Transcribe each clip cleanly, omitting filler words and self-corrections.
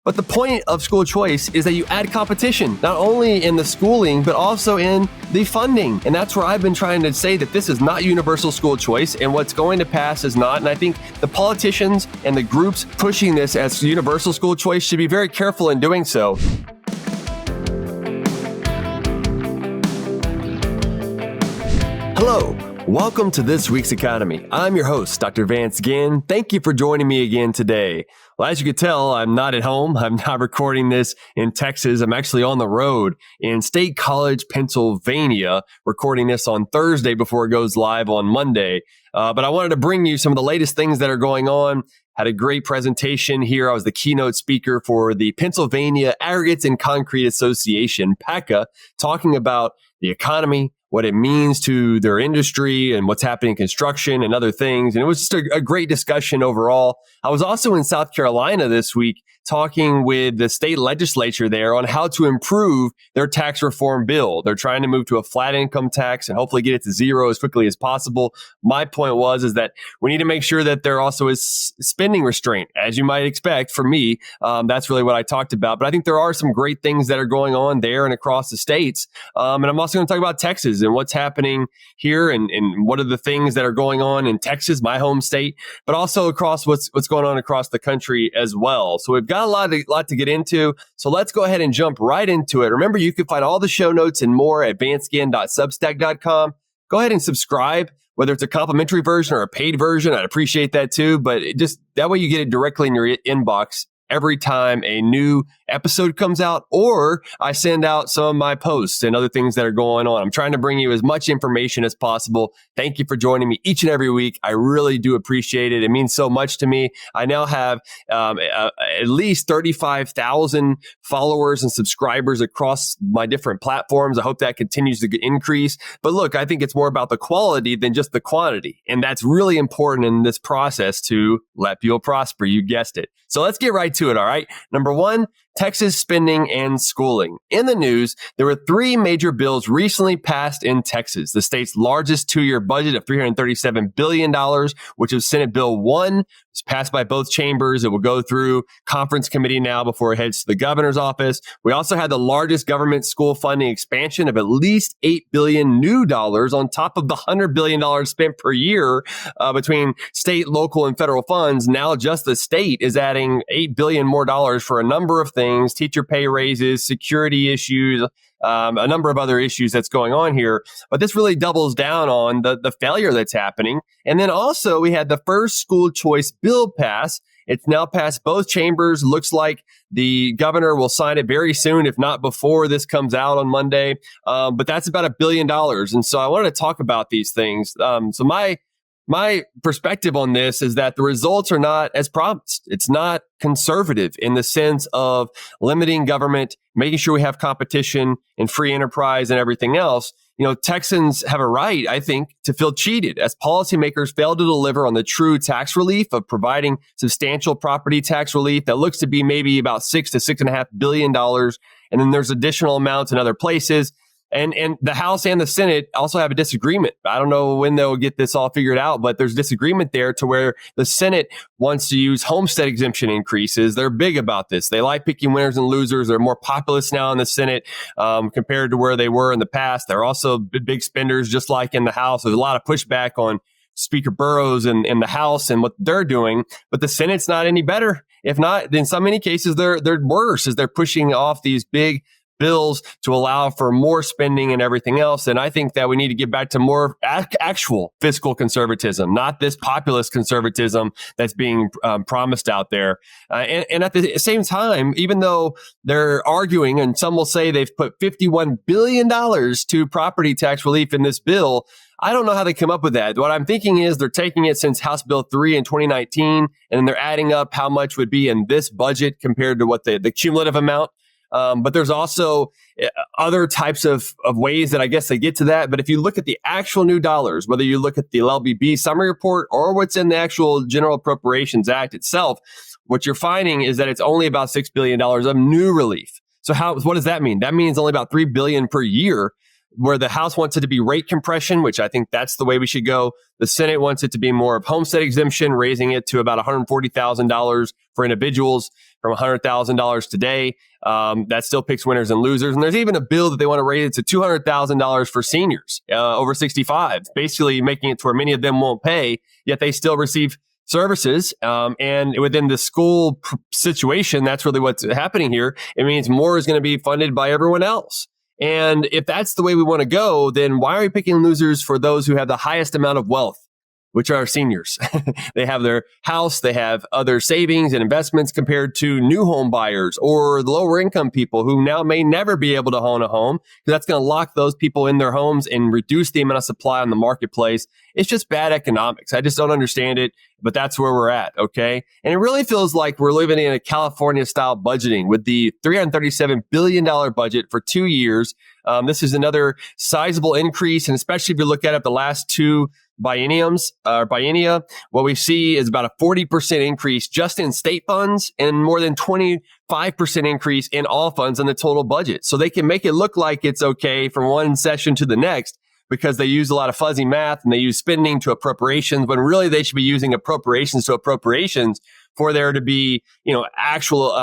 But the point of school choice is that you add competition, not only in the schooling, but also in the funding. And that's where I've been trying to say that this is not universal school choice, and what's going to pass is not. And I think the politicians and the groups pushing this as universal school choice should be very careful in doing so. Hello. Welcome to this week's economy. I'm your host, Dr. Vance Ginn. Thank you for joining me again today. Well, as you can tell, I'm not at home. I'm not recording this in Texas. I'm actually on the road in State College, Pennsylvania, recording this on Thursday before it goes live on Monday. But I wanted to bring you some of the latest things that are going on. Had a great presentation here. I was the keynote speaker for the Pennsylvania Aggregates and Concrete Association, PACA, talking about the economy, what it means to their industry and what's happening in construction and other things. And it was just a great discussion overall. I was also in South Carolina this week talking with the state legislature there on how to improve their tax reform bill. They're trying to move to a flat income tax and hopefully get it to zero as quickly as possible. My point is that we need to make sure that there also is spending restraint, as you might expect from me. That's really what I talked about. But I think there are some great things that are going on there and across the states. And I'm also going to talk about Texas and what's happening here and what are the things that are going on in Texas, my home state, but also across what's going on across the country as well. So we've got a lot to get into. So let's go ahead and jump right into it. Remember, you can find all the show notes and more at vanceginn.substack.com. Go ahead and subscribe, whether it's a complimentary version or a paid version. I'd appreciate that too. But that way you get it directly in your inbox every time a new episode comes out, or I send out some of my posts and other things that are going on. I'm trying to bring you as much information as possible. Thank you for joining me each and every week. I really do appreciate it. It means so much to me. I now have at least 35,000 followers and subscribers across my different platforms. I hope that continues to increase. But look, I think it's more about the quality than just the quantity. And that's really important in this process to let people prosper. You guessed it. So let's get right to it, all right? Number one, Texas spending and schooling. In the news, there were three major bills recently passed in Texas. The state's largest two-year budget of $337 billion, which is Senate Bill 1, was passed by both chambers. It will go through conference committee now before it heads to the governor's office. We also had the largest government school funding expansion of at least $8 billion new dollars on top of the $100 billion spent per year between state, local, and federal funds. Now just the state is adding $8 billion more dollars for a number of things, teacher pay raises, security issues, a number of other issues that's going on here. But this really doubles down on the failure that's happening. And then also we had the first school choice bill pass. It's now passed both chambers. Looks like the governor will sign it very soon, if not before this comes out on Monday. But that's about $1 billion. And so I wanted to talk about these things. So my perspective on this is that the results are not as promised. It's not conservative in the sense of limiting government, making sure we have competition and free enterprise and everything else. You know, Texans have a right, I think, to feel cheated as policymakers fail to deliver on the true tax relief of providing substantial property tax relief that looks to be maybe about $6 to $6.5 billion. And then there's additional amounts in other places. And the House and the Senate also have a disagreement. I don't know when they'll get this all figured out, but there's disagreement there to where the Senate wants to use homestead exemption increases. They're big about this. They like picking winners and losers. They're more populist now in the Senate compared to where they were in the past. They're also big spenders, just like in the House. There's a lot of pushback on Speaker Burrows and the House and what they're doing, but the Senate's not any better. If not, in so many cases, they're worse as they're pushing off these big bills to allow for more spending and everything else. And I think that we need to get back to more actual fiscal conservatism, not this populist conservatism that's being promised out there. And at the same time, even though they're arguing, and some will say they've put $51 billion to property tax relief in this bill, I don't know how they come up with that. What I'm thinking is they're taking it since House Bill 3 in 2019, and then they're adding up how much would be in this budget compared to what the cumulative amount. But there's also other types of ways that I guess they get to that. But if you look at the actual new dollars, whether you look at the LBB summary report or what's in the actual General Appropriations Act itself, what you're finding is that it's only about $6 billion of new relief. So what does that mean? That means only about $3 billion per year where the House wants it to be rate compression, which I think that's the way we should go. The Senate wants it to be more of homestead exemption, raising it to about $140,000 for individuals from $100,000 today. That still picks winners and losers. And there's even a bill that they want to raise it to $200,000 for seniors over 65, basically making it to where many of them won't pay, yet they still receive services. And within the school situation, that's really what's happening here. It means more is going to be funded by everyone else. And if that's the way we want to go, then why are we picking losers for those who have the highest amount of wealth, which are seniors? They have their house, they have other savings and investments compared to new home buyers or the lower income people who now may never be able to own a home, because that's going to lock those people in their homes and reduce the amount of supply on the marketplace. It's just bad economics. I just don't understand it, but that's where we're at, okay? And it really feels like we're living in a California-style budgeting with the $337 billion budget for 2 years. This is another sizable increase, and especially if you look at it the last two biennia, what we see is about a 40% increase just in state funds and more than 25% increase in all funds in the total budget. So they can make it look like it's okay from one session to the next because they use a lot of fuzzy math and they use spending to appropriations, when really they should be using appropriations to appropriations for there to be, actual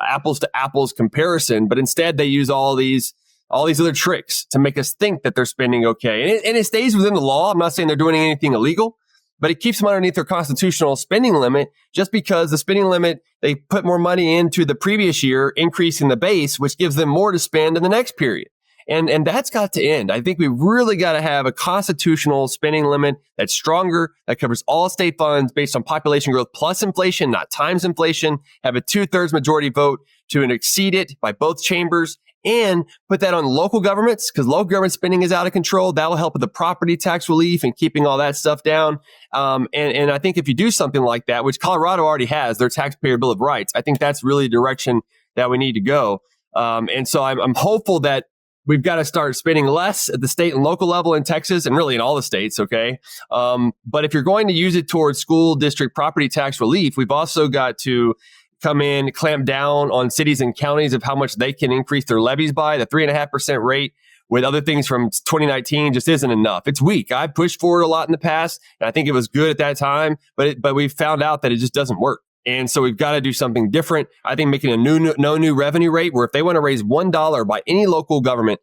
apples to apples comparison. But instead they use all these other tricks to make us think that they're spending okay. And it stays within the law. I'm not saying they're doing anything illegal, but it keeps them underneath their constitutional spending limit, just because the spending limit, they put more money into the previous year, increasing the base, which gives them more to spend in the next period. And that's got to end. I think we really got to have a constitutional spending limit that's stronger, that covers all state funds based on population growth plus inflation, not times inflation, have a 2/3 majority vote to exceed it by both chambers, and put that on local governments, because local government spending is out of control. That will help with the property tax relief and keeping all that stuff down. And I think if you do something like that, which Colorado already has, their taxpayer bill of rights, I think that's really the direction that we need to go. And so I'm hopeful that we've got to start spending less at the state and local level in Texas, and really in all the states, okay? But if you're going to use it towards school district property tax relief, we've also got to come in, clamp down on cities and counties of how much they can increase their levies by. The 3.5% rate with other things from 2019 just isn't enough. It's weak. I pushed for it a lot in the past, and I think it was good at that time, but we've found out that it just doesn't work. And so we've got to do something different. I think making a no new revenue rate, where if they want to raise $1 by any local government,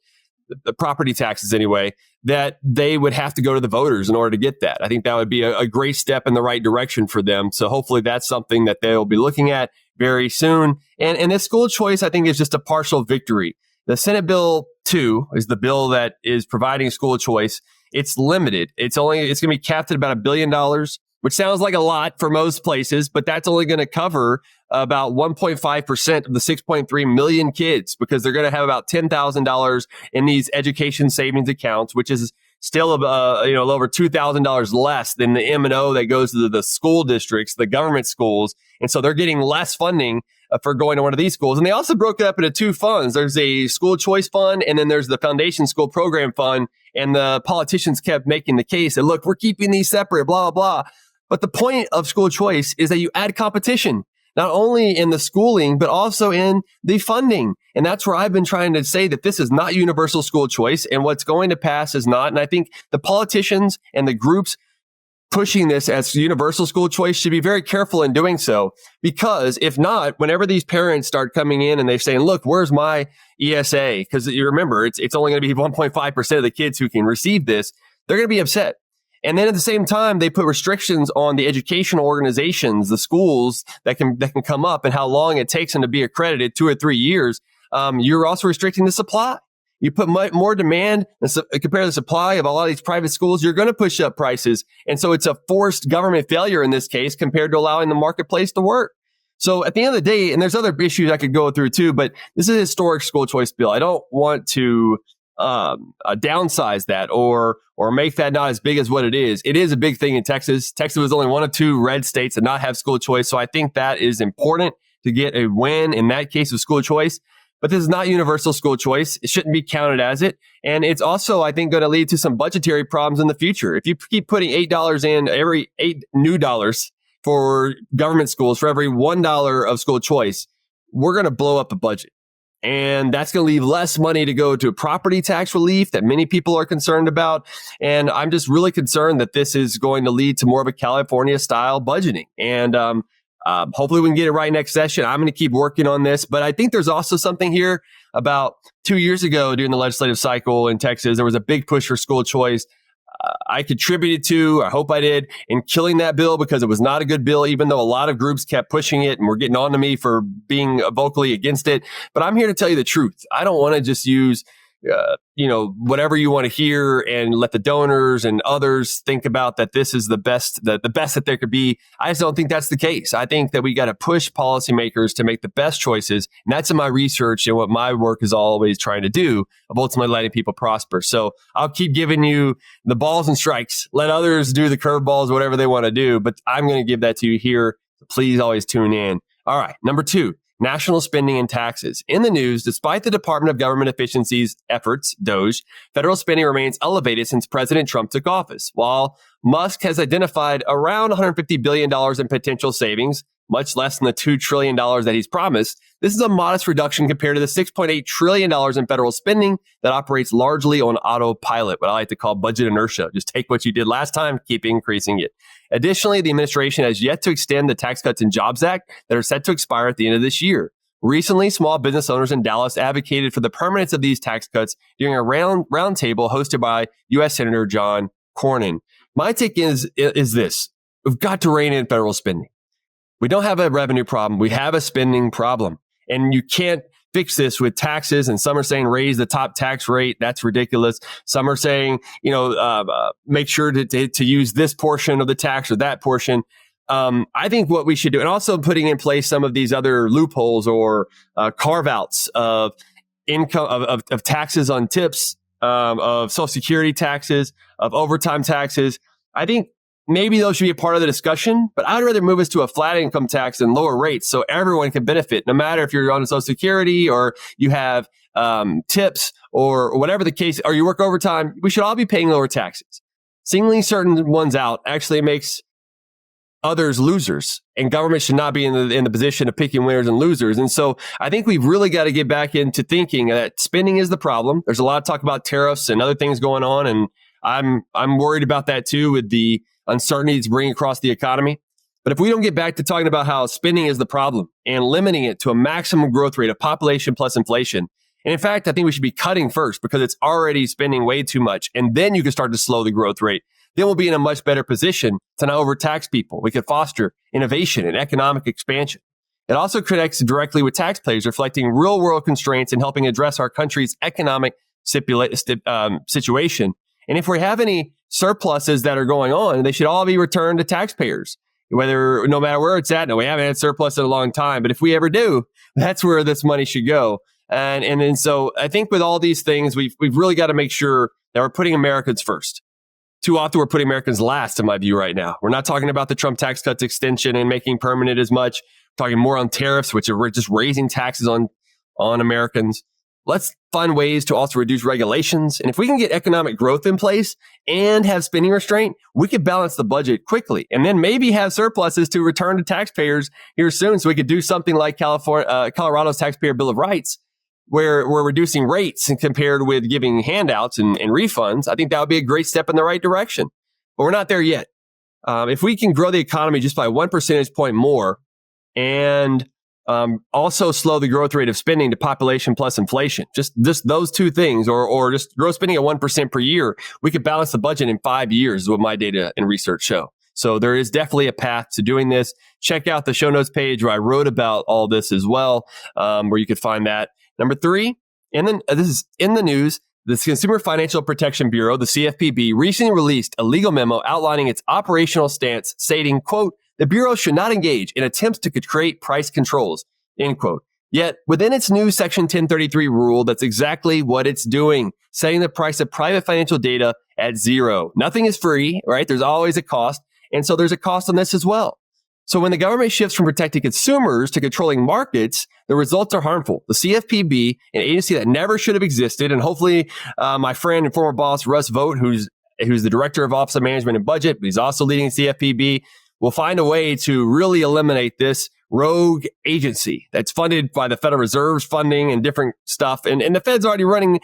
the property taxes anyway, that they would have to go to the voters in order to get that. I think that would be a great step in the right direction for them. So hopefully that's something that they'll be looking at very soon. And this school choice, I think, is just a partial victory. The Senate Bill 2 is the bill that is providing school choice. It's limited. It's going to be capped at about $1 billion, which sounds like a lot for most places, but that's only going to cover about 1.5% of the 6.3 million kids, because they're going to have about $10,000 in these education savings accounts, which is still a little over $2,000 less than the M&O that goes to the school districts, the government schools. And so they're getting less funding for going to one of these schools. And they also broke it up into two funds. There's a school choice fund, and then there's the foundation school program fund. And the politicians kept making the case that, look, we're keeping these separate, blah, blah, blah. But the point of school choice is that you add competition, not only in the schooling, but also in the funding. And that's where I've been trying to say that this is not universal school choice, and what's going to pass is not. And I think the politicians and the groups pushing this as universal school choice should be very careful in doing so, because if not, whenever these parents start coming in and they're saying, look, where's my ESA? Because you remember, it's only going to be 1.5% of the kids who can receive this. They're going to be upset. And then at the same time, they put restrictions on the educational organizations, the schools that can come up, and how long it takes them to be accredited, 2 or 3 years. You're also restricting the supply. You put more demand compared to the supply of a lot of these private schools, you're going to push up prices. And so it's a forced government failure in this case compared to allowing the marketplace to work. So at the end of the day, and there's other issues I could go through too, but this is a historic school choice bill. I don't want to downsize that or make that not as big as what it is. It is a big thing in Texas. Texas was only one of 2 red states that not have school choice. So I think that is important to get a win in that case of school choice. But this is not universal school choice. It shouldn't be counted as it. And it's also, I think, going to lead to some budgetary problems in the future. If you keep putting $8 in, every $8 new dollars for government schools for every $1 of school choice, we're going to blow up the budget. And that's going to leave less money to go to property tax relief that many people are concerned about. And I'm just really concerned that this is going to lead to more of a California style budgeting. And hopefully we can get it right next session. I'm going to keep working on this. But I think there's also something here. About 2 years ago during the legislative cycle in Texas, there was a big push for school choice. I contributed to, I hope I did, in killing that bill because it was not a good bill, even though a lot of groups kept pushing it and were getting on to me for being vocally against it. But I'm here to tell you the truth. I don't want to just use, whatever you want to hear and let the donors and others think about that this is the best that there could be. I just don't think that's the case. I think that we got to push policymakers to make the best choices. And that's in my research and what my work is always trying to do of ultimately letting people prosper. So I'll keep giving you the balls and strikes. Let others do the curveballs, whatever they want to do. But I'm going to give that to you here. So please always tune in. All right. Number 2. National spending and taxes. In the news, despite the Department of Government Efficiency's efforts, DOGE, federal spending remains elevated since President Trump took office. While Musk has identified around $150 billion in potential savings, much less than the $2 trillion that he's promised, this is a modest reduction compared to the $6.8 trillion in federal spending that operates largely on autopilot, what I like to call budget inertia. Just take what you did last time, keep increasing it. Additionally, the administration has yet to extend the Tax Cuts and Jobs Act that are set to expire at the end of this year. Recently, small business owners in Dallas advocated for the permanence of these tax cuts during a roundtable hosted by U.S. Senator John Cornyn. My take is this. We've got to rein in federal spending. We don't have a revenue problem. We have a spending problem. And you can't fix this with taxes. And some are saying raise the top tax rate. That's ridiculous. Some are saying, make sure to use this portion of the tax or that portion. I think what we should do, and also putting in place some of these other loopholes or carve outs of income of taxes on tips, of Social Security taxes, of overtime taxes. I think maybe those should be a part of the discussion, but I'd rather move us to a flat income tax and lower rates so everyone can benefit, no matter if you're on Social Security or you have tips or whatever the case, or you work overtime. We should all be paying lower taxes. Singling certain ones out actually makes others losers, and government should not be in the position of picking winners and losers. And so I think we've really got to get back into thinking that spending is the problem. There's a lot of talk about tariffs and other things going on, and I'm worried about that too with the uncertainty it's bringing across the economy. But if we don't get back to talking about how spending is the problem and limiting it to a maximum growth rate of population plus inflation, and in fact, I think we should be cutting first because it's already spending way too much, and then you can start to slow the growth rate. Then we'll be in a much better position to not overtax people. We could foster innovation and economic expansion. It also connects directly with taxpayers, reflecting real world constraints and helping address our country's economic situation. And if we have any surpluses that are going on, they should all be returned to taxpayers, no matter where it's at. No, we haven't had surplus in a long time, but if we ever do, that's where this money should go. And so I think with all these things, we've really got to make sure that we're putting Americans first. Too often we're putting Americans last, in my view, right now. We're not talking about the Trump tax cuts extension and making permanent as much. We're talking more on tariffs, which are just raising taxes on Americans. Let's find ways to also reduce regulations. And if we can get economic growth in place and have spending restraint, we could balance the budget quickly and then maybe have surpluses to return to taxpayers here soon. So we could do something like Colorado's Taxpayer Bill of Rights, where we're reducing rates and compared with giving handouts and refunds. I think that would be a great step in the right direction. But we're not there yet. If we can grow the economy just by 1 percentage point more and also slow the growth rate of spending to population plus inflation, just those two things, or just grow spending at 1% per year, we could balance the budget in 5 years is what my data and research show. So there is definitely a path to doing this. Check out the show notes page where I wrote about all this as well, where you could find that. Number 3, and then this is in the news, the Consumer Financial Protection Bureau, the CFPB, recently released a legal memo outlining its operational stance, stating, quote, the Bureau should not engage in attempts to create price controls, end quote. Yet within its new Section 1033 rule, that's exactly what it's doing, setting the price of private financial data at zero. Nothing is free, right? There's always a cost. And so there's a cost on this as well. So when the government shifts from protecting consumers to controlling markets, the results are harmful. The CFPB, an agency that never should have existed, and hopefully my friend and former boss, Russ Vogt, who's the director of Office of Management and Budget, but he's also leading CFPB, will find a way to really eliminate this rogue agency that's funded by the Federal Reserve's funding and different stuff. And the Fed's already running,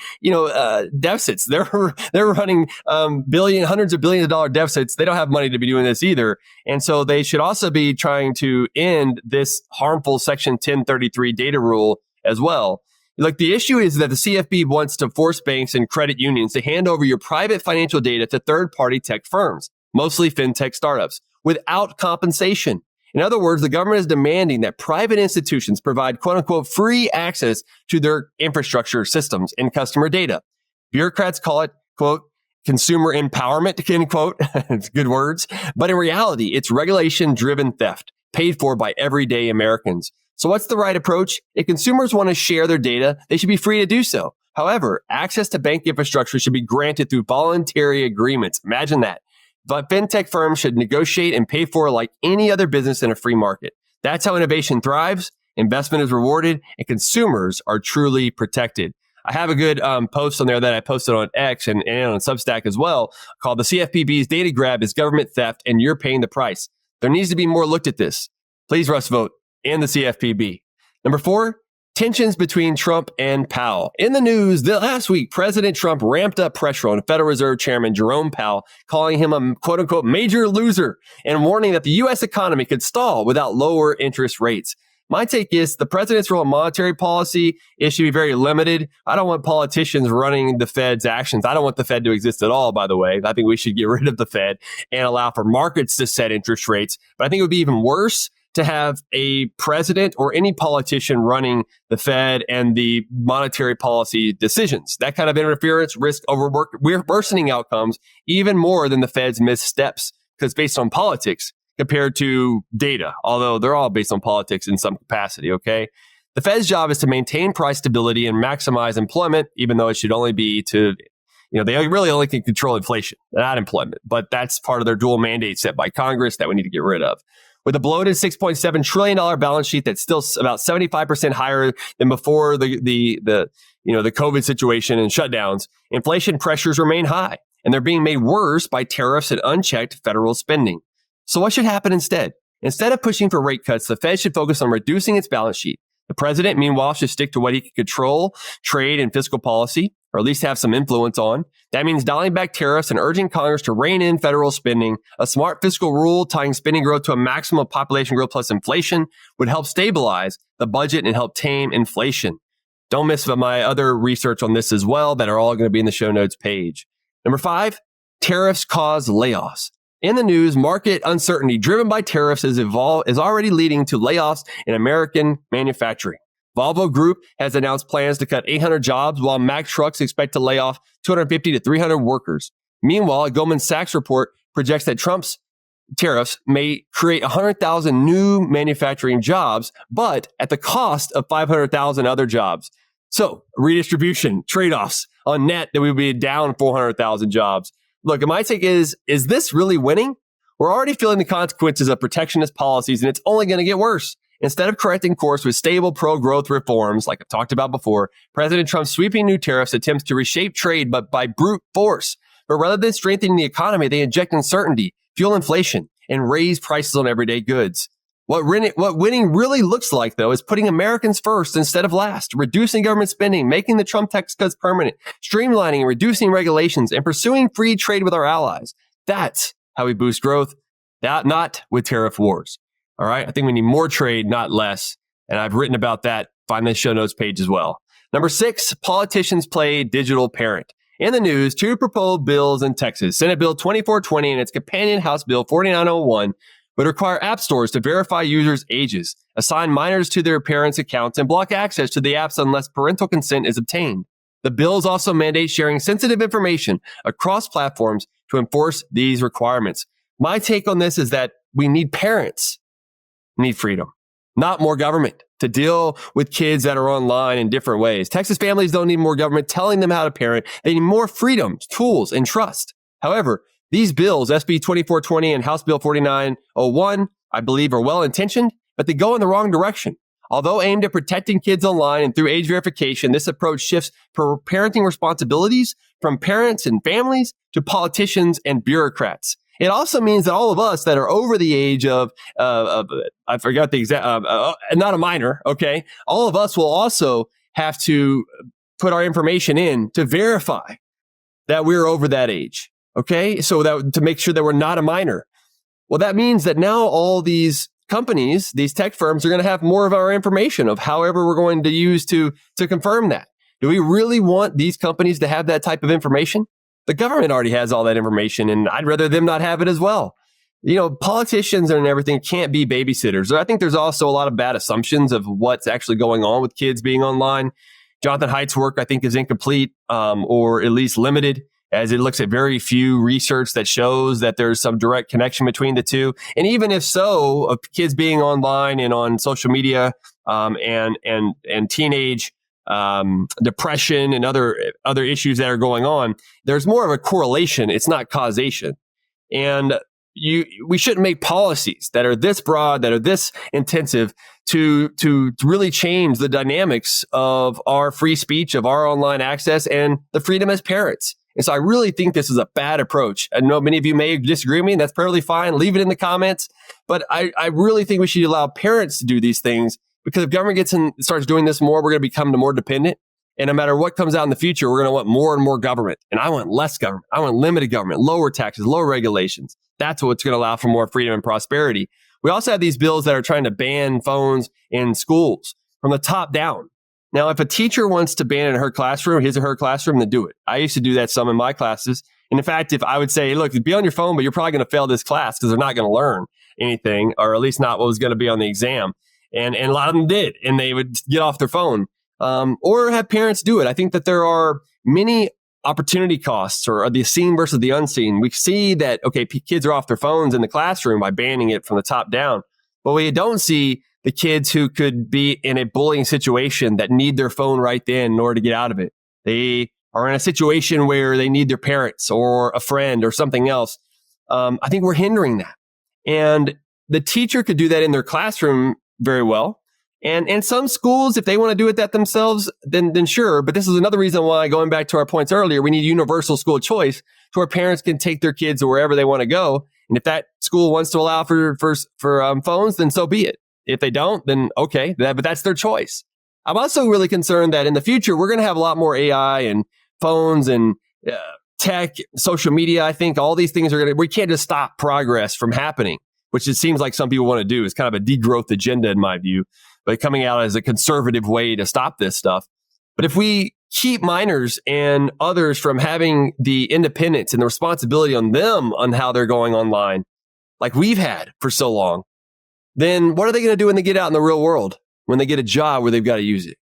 deficits. They're running hundreds of billions of dollar deficits. They don't have money to be doing this either. And so they should also be trying to end this harmful Section 1033 data rule as well. Like, the issue is that the CFPB wants to force banks and credit unions to hand over your private financial data to third-party tech firms, mostly fintech startups, without compensation. In other words, the government is demanding that private institutions provide quote-unquote free access to their infrastructure systems and customer data. Bureaucrats call it, quote, consumer empowerment, end quote. It's good words. But in reality, it's regulation-driven theft paid for by everyday Americans. So what's the right approach? If consumers want to share their data, they should be free to do so. However, access to bank infrastructure should be granted through voluntary agreements. Imagine that. But fintech firms should negotiate and pay for it like any other business in a free market. That's how innovation thrives, investment is rewarded, and consumers are truly protected. I have a good post on there that I posted on X and on Substack as well, called "The CFPB's Data Grab is Government Theft and You're Paying the Price." There needs to be more looked at this. Please Russ vote in the CFPB. Number 4, tensions between Trump and Powell. In the news last week, President Trump ramped up pressure on Federal Reserve Chairman Jerome Powell, calling him a quote-unquote major loser and warning that the U.S. economy could stall without lower interest rates. My take is the president's role in monetary policy, it should be very limited. I don't want politicians running the Fed's actions. I don't want the Fed to exist at all, by the way. I think we should get rid of the Fed and allow for markets to set interest rates. But I think it would be even worse to have a president or any politician running the Fed and the monetary policy decisions. That kind of interference risks worsening outcomes even more than the Fed's missteps, because based on politics compared to data, although they're all based on politics in some capacity, okay? The Fed's job is to maintain price stability and maximize employment, even though it should only be to, they really only can control inflation, not employment. But that's part of their dual mandate set by Congress that we need to get rid of. With a bloated $6.7 trillion balance sheet that's still about 75% higher than before the COVID situation and shutdowns, inflation pressures remain high, and they're being made worse by tariffs and unchecked federal spending. So what should happen instead? Instead of pushing for rate cuts, the Fed should focus on reducing its balance sheet. The president, meanwhile, should stick to what he can control, trade and fiscal policy, or at least have some influence on. That means dialing back tariffs and urging Congress to rein in federal spending. A smart fiscal rule tying spending growth to a maximum of population growth plus inflation would help stabilize the budget and help tame inflation. Don't miss my other research on this as well that are all going to be in the show notes page. Number 5, tariffs cause layoffs. In the news, market uncertainty driven by tariffs is already leading to layoffs in American manufacturing. Volvo Group has announced plans to cut 800 jobs, while Mack Trucks expect to lay off 250 to 300 workers. Meanwhile, a Goldman Sachs report projects that Trump's tariffs may create 100,000 new manufacturing jobs, but at the cost of 500,000 other jobs. So, redistribution, trade-offs on net that we would be down 400,000 jobs. Look, my take is this really winning? We're already feeling the consequences of protectionist policies, and it's only going to get worse. Instead of correcting course with stable pro-growth reforms, like I've talked about before, President Trump's sweeping new tariffs attempts to reshape trade, but by brute force. But rather than strengthening the economy, they inject uncertainty, fuel inflation, and raise prices on everyday goods. What winning really looks like, though, is putting Americans first instead of last, reducing government spending, making the Trump tax cuts permanent, streamlining and reducing regulations, and pursuing free trade with our allies. That's how we boost growth, not with tariff wars. All right. I think we need more trade, not less. And I've written about that. Find the show notes page as well. Number 6, politicians play digital parent. In the news, 2 proposed bills in Texas, Senate Bill 2420 and its companion House Bill 4901, would require app stores to verify users' ages, assign minors to their parents' accounts, and block access to the apps unless parental consent is obtained. The bills also mandate sharing sensitive information across platforms to enforce these requirements. My take on this is that we need parents need freedom, not more government to deal with kids that are online in different ways. Texas families don't need more government telling them how to parent. They need more freedom, tools, and trust. However, these bills, SB 2420 and House Bill 4901, I believe are well-intentioned, but they go in the wrong direction. Although aimed at protecting kids online and through age verification, this approach shifts parenting responsibilities from parents and families to politicians and bureaucrats. It also means that all of us that are over the age of I forgot the exact, not a minor, okay? All of us will also have to put our information in to verify that we're over that age, okay? So that to make sure that we're not a minor. Well, that means that now all these companies, these tech firms are going to have more of our information of however we're going to use to confirm that. Do we really want these companies to have that type of information? The government already has all that information, and I'd rather them not have it as well. You know, politicians and everything can't be babysitters. I think there's also a lot of bad assumptions of what's actually going on with kids being online. Jonathan Haidt's work, I think, is incomplete or at least limited, as it looks at very few research that shows that there's some direct connection between the two. And even if so, of kids being online and on social media and teenage depression and other issues that are going on, there's more of a correlation. It's not causation. And we shouldn't make policies that are this broad, that are this intensive to really change the dynamics of our free speech, of our online access, and the freedom as parents. And so I really think this is a bad approach. I know many of you may disagree with me, and that's perfectly fine. Leave it in the comments. But I really think we should allow parents to do these things, because if government gets in, starts doing this more, we're going to become more dependent. And no matter what comes out in the future, we're going to want more and more government. And I want less government. I want limited government, lower taxes, lower regulations. That's what's going to allow for more freedom and prosperity. We also have these bills that are trying to ban phones in schools from the top down. Now, if a teacher wants to ban it in her classroom, his or her classroom, then do it. I used to do that some in my classes. And in fact, if I would say, look, be on your phone, but you're probably going to fail this class because they're not going to learn anything, or at least not what was going to be on the exam. And a lot of them did, and they would get off their phone or have parents do it. I think that there are many opportunity costs, or the seen versus the unseen. We see that, okay, kids are off their phones in the classroom by banning it from the top down. But we don't see the kids who could be in a bullying situation that need their phone right then in order to get out of it. They are in a situation where they need their parents or a friend or something else. I think we're hindering that. And the teacher could do that in their classroom very well. And some schools, if they want to do it that themselves, then sure. But this is another reason why, going back to our points earlier, we need universal school choice to where parents can take their kids wherever they want to go. And if that school wants to allow for phones, then so be it. If they don't, then okay, but that's their choice. I'm also really concerned that in the future, we're going to have a lot more AI and phones and tech, social media. I think all these things we can't just stop progress from happening, which it seems like some people want to do. Is kind of a degrowth agenda in my view, but coming out as a conservative way to stop this stuff. But if we keep minors and others from having the independence and the responsibility on them on how they're going online, like we've had for so long, then what are they going to do when they get out in the real world, when they get a job where they've got to use it?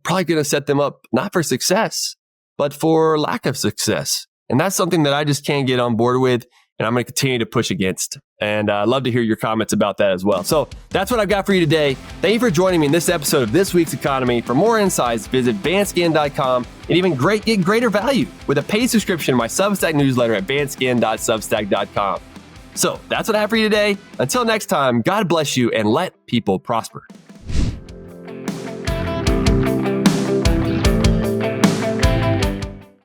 Probably going to set them up not for success, but for lack of success. And that's something that I just can't get on board with, and I'm going to continue to push against. And I'd love to hear your comments about that as well. So that's what I've got for you today. Thank you for joining me in this episode of This Week's Economy. For more insights, visit vanceginn.com and even get greater value with a paid subscription to my Substack newsletter at vanceginn.substack.com. So that's what I have for you today. Until next time, God bless you and let people prosper.